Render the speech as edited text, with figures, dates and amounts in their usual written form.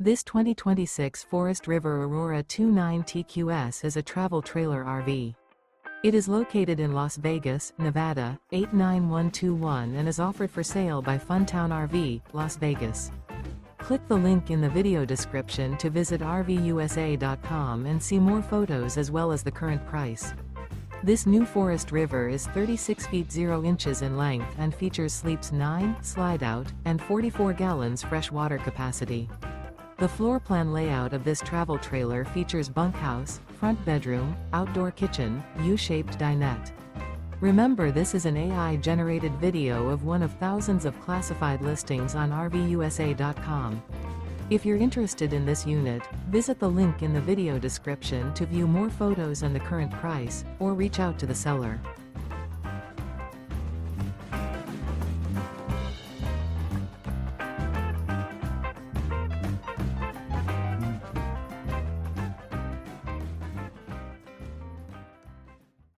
This 2026 Forest River Aurora 29 TQS is a travel trailer RV. It is located in Las Vegas, Nevada, 89121 and is offered for sale by Funtown RV, Las Vegas. Click the link in the video description to visit RVUSA.com and see more photos as well as the current price. This new Forest River is 36 feet 0 inches in length and features sleeps 9, slide-out, and 44 gallons fresh water capacity. The floor plan layout of this travel trailer features bunkhouse, front bedroom, outdoor kitchen, U-shaped dinette. Remember, this is an AI-generated video of one of thousands of classified listings on RVUSA.com. If you're interested in this unit, visit the link in the video description to view more photos and the current price, or reach out to the seller.